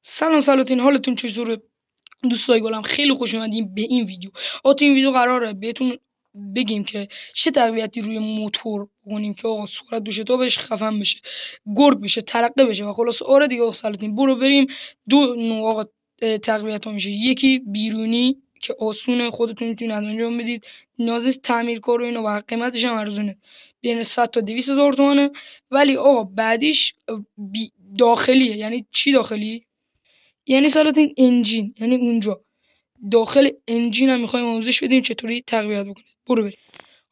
سلام سلاطین، حالتون چطوره؟ دوستای گلم خیلی خوش اومدین به این ویدیو. تو این ویدیو قراره بهتون بگیم که چه تقویتی روی موتور کنیم که آقا سرعت دوشه تا بهش خفن بشه، گرگ بشه، ترقه بشه و خلاص. آره دیگه آقا سلاطین، برو بریم. دو نوع آقا تقویت ها میشه. یکی بیرونی که آسونه، خودتون میتونید انجام بدید، نیاز نیست تعمیر کار و اینو، و قیمتش هم ارزونه، بین 100 تا 200 هزار تومانه. ولی آقا بعدیش داخلیه. یعنی چی داخلی؟ یعنی سلاطین انجین، یعنی اونجا داخل انجین هم میخوایم آموزش بدیم چطوری تقویت بکنید. برو بریم.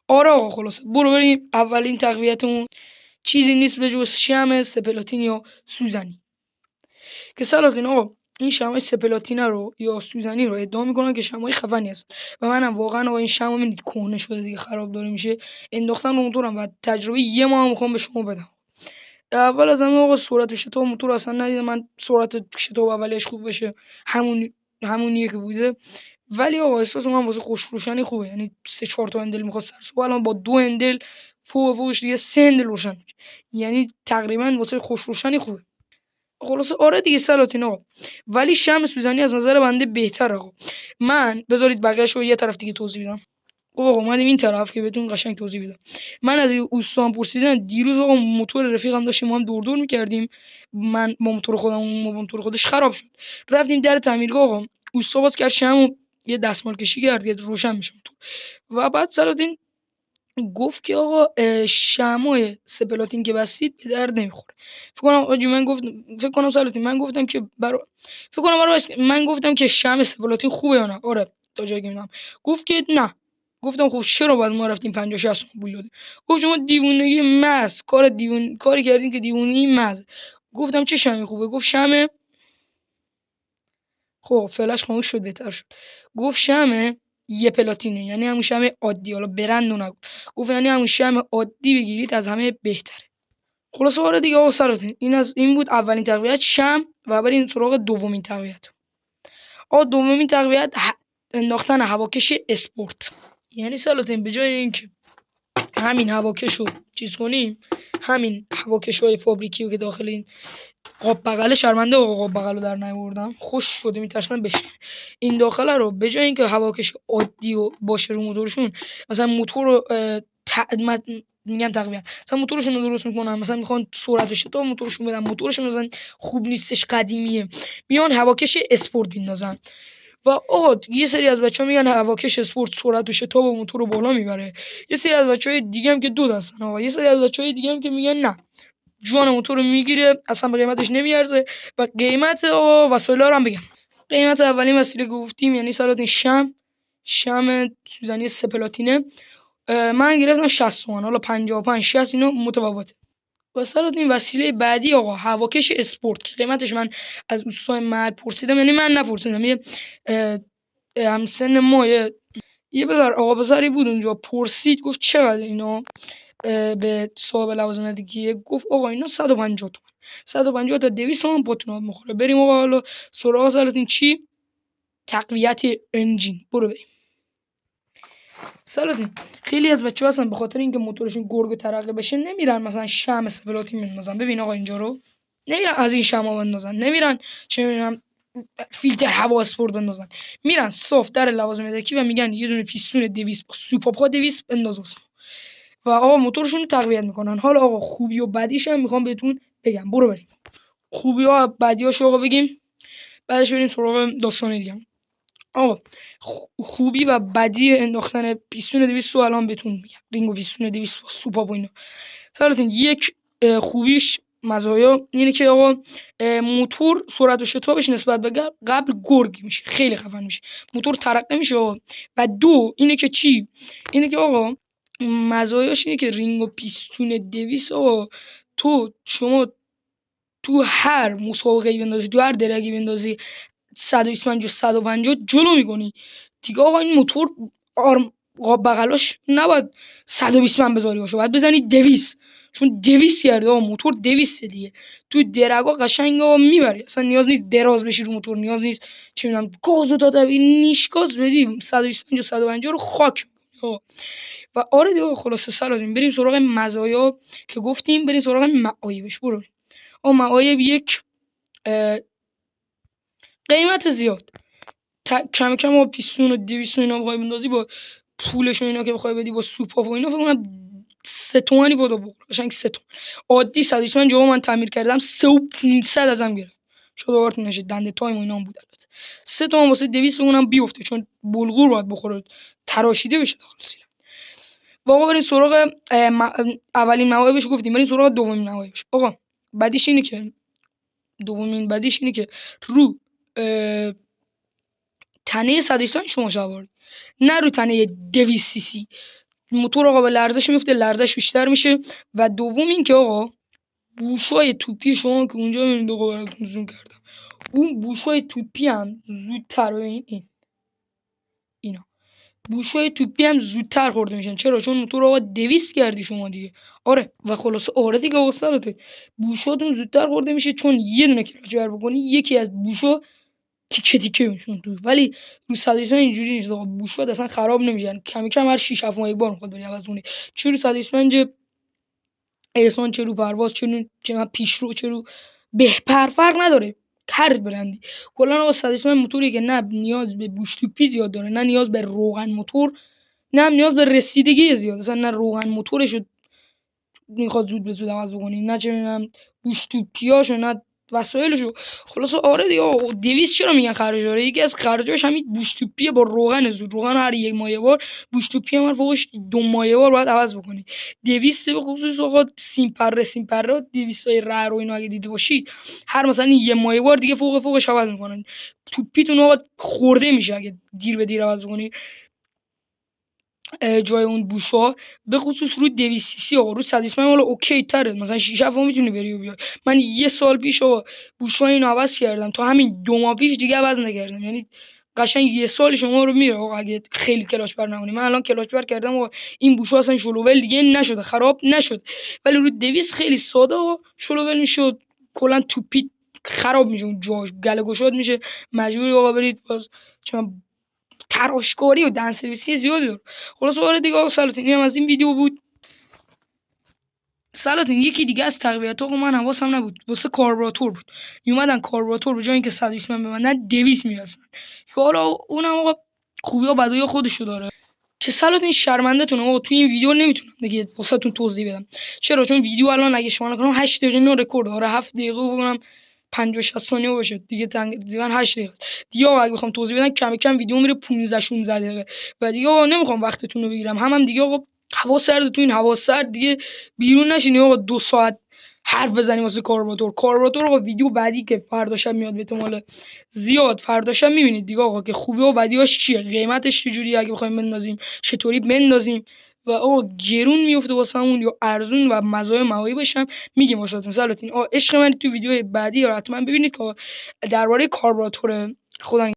آره آقا خلاصه برو بریم. اولین تقویتمون چیزی نیست به جز شمع سپلاتین یا سوزنی. که سلاطین آقا این شمع سپلاتینه رو یا سوزنی رو ادعا میکنن که شمعای خفنی هست و منم واقعا آقا این شمع میبینید کهنه شده دیگه، خراب داره میشه، انداختن رو موتورم و تجربه یه ماه میخوام به شما بدم. اول از همه آقا سرعت شتاب موتور اصلا ندیدم من سرعت شتاب اولیش خوب بشه، همونیه که بوده. ولی آقا احساس من واسه خوش روشنی خوبه. یعنی 3 4 تا هندل میخواد سرسو، الان با 2 هندل فوقش دیگه 3 هندل روشن میشه. یعنی تقریبا واسه خوش روشنی خوبه. خلاصه آره دیگه سلاطین آقا. ولی شمع سوزنی از نظر بنده بهتره آقا. من بذارید بقیه‌شو یه طرف دیگه توضیح بدم. خب آقا اومدیم این طرف که بهتون قشنگ توضیح بدم. من از این دوستان پرسیدن دیروز آقا موتور رفیقم داشتیم ما هم دور میکردیم، من با موتور خودم اون با موتور خودش خراب شد. رفتیم در تعمیرگاه آقا، اوستا باز کرد شمعو یه دستمال کشی کرد که روشن میشه موتور. و بعد سلاطین گفت که آقا شمع سپلاتین که بستید به درد نمیخوره. فکر کنم سلاطین من گفتم که من گفتم که شمع سپلاتین خوبه یا نه. آره تا جایی که میدونم گفت که نه. گفتم خب چرا بعد ما رفتیم 50 60 پول دادیم؟ گفت شما دیوونگی محض، کاری کردین که دیوونگی محض. گفتم چه شمعی خوبه؟ گفت شمع، خب فلش خاموش شد بهتر شد. گفت شمع یه پلاتینه، یعنی همون شمع عادی، حالا برند نگو. گفت یعنی همون شمع عادی بگیرید از همه بهتره. خلاص آره دیگه آقا سلاطین، این بود اولین تقویت شمع. و بریم سراغ دومین تقویت. دومین تقویت انداختن هواکش اسپورت. یعنی سلاطین به جای اینکه همین هواکش رو چیز کنیم، همین هواکش‌های فابریکی رو که داخل این قاب بغل، شرمنده آقا قاب بغل رو در نیاوردم، خوش شده میترسن بشکنه این داخله رو. به جای اینکه هواکش عادی و باشه رو موتورشون، مثلا موتور رو میگن تقویت، مثلا موتورشون رو درست میکنن، مثلا میخوان سرعتش تا موتورشون بدن، موتورشون مثلا خوب نیستش، قدیمیه، بیان هواکش اسپورت بندازن. و آقا یه سری از بچه‌ها میگن هواکش اسپورت سرعت و شتاب موتور رو بالا میبره. یه سری از بچه‌های دیگه هم که دو دستن آقا، یه سری از بچه‌های دیگه هم که میگن نه، جوان موتور رو میگیره، اصلا به قیمتش نمیارزه. و قیمت آقا وسایل رو هم بگم. قیمت اولین وسیله گفتیم یعنی سلاطین شمع سوزنی سپلاتینه. من گرفتم 60 تومن، حالا 55 60 اینا متفاوته. و سلاطین وسیله بعدی آقا هواکش اسپورت که قیمتش من از دوستای محل پرسیدم، یعنی من نپرسیدم، یه همسن ما یه آقا بزرگی بود اونجا، پرسید گفت چقدر اینا به صاحب لوازم دیگه. گفت آقا اینا 150 تومن، 150 تا 200 تومن پاتون میخوره. بریم آقا حالا سراغ سلاطین چی؟ تقویت انجین. برو بریم. سلاطین خیلی از بچه‌ها هستن به خاطر اینکه موتورشون گرگ و ترقه بشه نمیرن مثلا شمع سپلاتین بندازن. ببین آقا اینجا رو نمیرن از این شمع بندازن، نمیرن چه میدونم فیلتر هوا اسپورت بندازن، میرن صاف در لوازم یدکی و میگن یه دونه پیستون 200 با سوپاپا 200 بنداز واسه و آقا موتورشون رو تقویت میکنن. حالا آقا خوبی و بدیش هم میخوام بهتون بگم. برو بریم خوبی ها بدیاشو آقا بگیم، بعدش بریم سراغ داستان دیگه. آقا خوبی و بدی انداختن پیستون 200 رو الان بهتون میگم. رینگو پیستون 200 با سوپاپ و اینا. سلامتون یک خوبیش مزایا اینه که آقا موتور سرعت و شتابش نسبت به قبل گرگ میشه، خیلی خفن میشه، موتور ترقه میشه. و دو اینه که چی؟ اینه که آقا مزایاش اینه که رینگ و پیستون 200 آقا شما تو هر مسابقه‌ای بندازی، تو هر درگی بندازی 125 و 150 جلو میکنی دیگه. آقا این موتور قاب بغلاش نباید 120 من بذاری باشه، باید بزنی 200، چون 200 کرده آقا موتور 200 دیگه. تو درگا قشنگ آقا میبری، اصلا نیاز نیست دراز بشی رو موتور، نیاز نیست چه میدونم گازو داده نیش گاز بدی 125 و 150 رو خاک میکنی. و آره دیگه خلاصه سلام بریم سراغ مزایا که گفتیم، بریم سراغ معایبش. برو معایب یک قیمت زیاد کم کم با پیستون و 200 و اینا بخوای بندازی با پولش و اینا که بخوای بدی با سوپاپ و اینا فکر کنم 3 تومانی بود بخور قشنگ 3 تومن عادی 120 من جواب من تعمیر کردم 3 و 500 ازم گرفت شد باورتون نشه دنده تایم و اینا هم بود البته 3 تومن واسه 200 اونم بیفته چون بلغور باید بخوره تراشیده بشه داخل سیلندر آقا بریم سراغ اولین موایبش گفتیم بریم سراغ دومین موایبش آقا بعدیش اینه که رو تنه 120 شما سواری نه رو تنه 200 سی سی موتور آقا به لرزش میفته لرزش بیشتر میشه و دوم این که آقا بوشای توپی شما که اونجا میبینید آقا براتون زوم کردم اون بوشای توپی هم زودتر اینا بوشای توپی هم زودتر خورده میشن چرا چون موتور آقا 200 کردی شما دیگه آره و خلاصه آره دیگه آقا سراته بوشاتون زودتر خورده میشه چون یه دونه کلاچ بر بکنی یکی از بوشا تیکه تیکه میشون تو ولی رو 120 اینجوری نیست آقا بوشات اصلا خراب نمیشن کمی کم هر 6 7 ماه یک بار میخواد بری عوض کنی چه رو 125 احسان چه رو پرواز چه پیشرو چه رو بهتر فرق نداره هر برندی کلا آقا 125 موتوری که نه نیاز به بوش توپی زیاد داره نه نیاز به روغن موتور نه هم نیاز به رسیدگی زیاد اصلا نه روغن موتورشو میخواد زود به زود عوض بکنی نه چه میدونم بوش توپیاشو نه وسایلشو خلاصه آره دیگه آقا 200 چرا میگن خرج داره یکی از خرجاش همین بوش توپیه با روغن زود روغن هر یک ماه یه بار بوش توپی هم فوقش 2 ماه یه بار باید عوض بکنی 200 به خصوص آقا سیم پره 200 های ره رو اینا اگه دیده باشید هر مثلا یه ماه یه بار دیگه فوقش عوض میکنن توپیتون آقا خورده میشه اگه دیر به دیر عوض بکنی جای اون بوشا به خصوص روی 200 سی سی آقا رو 120 من حالا اوکی تره مثلا 6 7 میتونی بری و بیای من یه سال پیش آقا بوشا اینو عوض کردم تا همین 2 ماه پیش دیگه عوض نکردم یعنی قشنگ یه سال شما رو میره آقا اگه خیلی کلاچ بر نکنی من الان کلاچ بر کردم و این بوشا اصلا شلوول دیگه نشده خراب نشد ولی رو 200 خیلی ساده و شلوول میشد کلا توپی خراب میشه اون جاش گله گشاد میشه مجبوری آقا برید باز چون تراشکاری و دنسرویسی زیادی داره خلاص آره دیگه آقا سلاطین هم از این ویدیو بود سلاطین یکی دیگه از تقویت آقا من حواسم نبود واسه کاربراتور بود میومدن کاربراتور به جای اینکه 120 من ببندن 200 می‌بستن که حالا اونم آقا خوبی و بدی خودشو داره چه سلاطین شرمنده تون آقا توی این ویدیو نمیتونم دیگه واسهتون توضیح بدم چرا چون ویدیو الان اگه شما نکنم 8 دقیقه اینو رکورد آره 7 دقیقه بگم 50 60 ثانیه باشه دیگه تقریبا 8 دقیقه دیگه اگه بخوام توضیح بدم کم کم ویدیو میره 15 16 دقیقه و دیگه آقا نمیخوام وقتتون رو بگیرم هم دیگه آقا هوا سرد تو این هوا سرد دیگه بیرون نشینی آقا 2 ساعت حرف بزنیم واسه کاربراتور آقا ویدیو بعدی که فردا شب میاد به احتمال زیاد فردا شب میبینید دیگه آقا که خوبی و بدیاش چیه قیمتش چجوریه اگه بخوایم بندازیم چطوری بندازیم و آقا گرون میفته واسمون یا ارزون و مزایای معایبش هم میگیم واسهتون سلاطین عشق من تو ویدیو بعدی یا حتما ببینید که درباره کاربراتور خدا